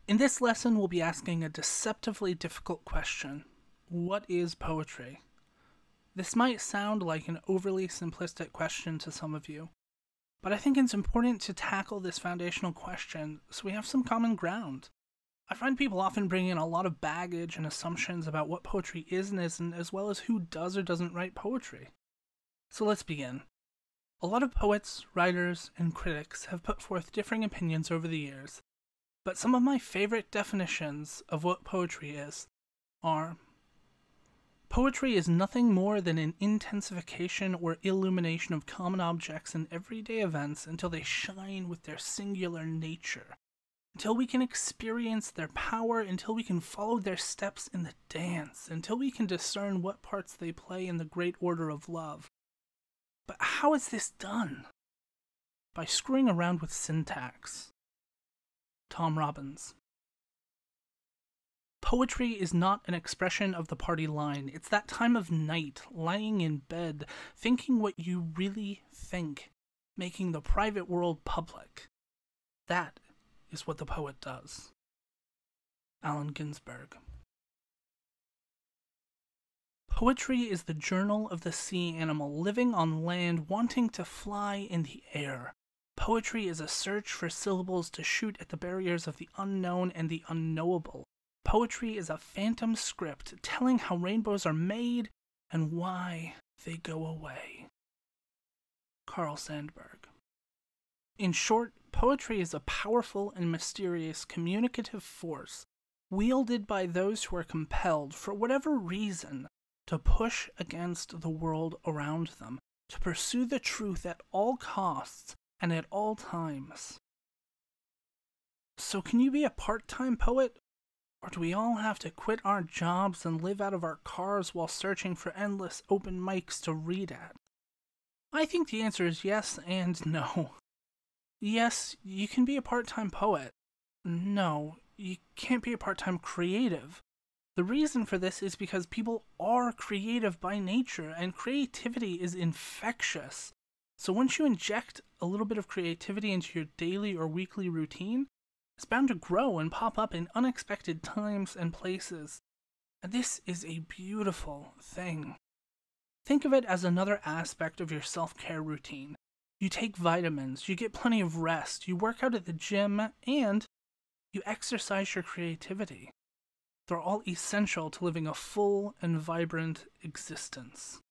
In this lesson, we'll be asking a deceptively difficult question. What is poetry? This might sound like an overly simplistic question to some of you, but I think it's important to tackle this foundational question so we have some common ground. I find people often bring in a lot of baggage and assumptions about what poetry is and isn't, as well as who does or doesn't write poetry. So let's begin. A lot of poets, writers, and critics have put forth differing opinions over the years, but some of my favorite definitions of what poetry is are: poetry is nothing more than an intensification or illumination of common objects and everyday events until they shine with their singular nature, until we can experience their power, until we can follow their steps in the dance, until we can discern what parts they play in the great order of love. But how is this done? By screwing around with syntax. Tom Robbins. Poetry is not an expression of the party line. It's that time of night, lying in bed, thinking what you really think, making the private world public. That is what the poet does. Allen Ginsberg. Poetry is the journal of the sea animal living on land, wanting to fly in the air. Poetry is a search for syllables to shoot at the barriers of the unknown and the unknowable. Poetry is a phantom script telling how rainbows are made and why they go away. Carl Sandburg. In short, poetry is a powerful and mysterious communicative force wielded by those who are compelled, for whatever reason, to push against the world around them, to pursue the truth at all costs and at all times. So can you be a part-time poet? Or do we all have to quit our jobs and live out of our cars while searching for endless open mics to read at? I think the answer is yes and no. Yes, you can be a part-time poet. No, you can't be a part-time creative. The reason for this is because people are creative by nature, and creativity is infectious. So once you inject a little bit of creativity into your daily or weekly routine, it's bound to grow and pop up in unexpected times and places. And this is a beautiful thing. Think of it as another aspect of your self-care routine. You take vitamins, you get plenty of rest, you work out at the gym, and you exercise your creativity. They're all essential to living a full and vibrant existence.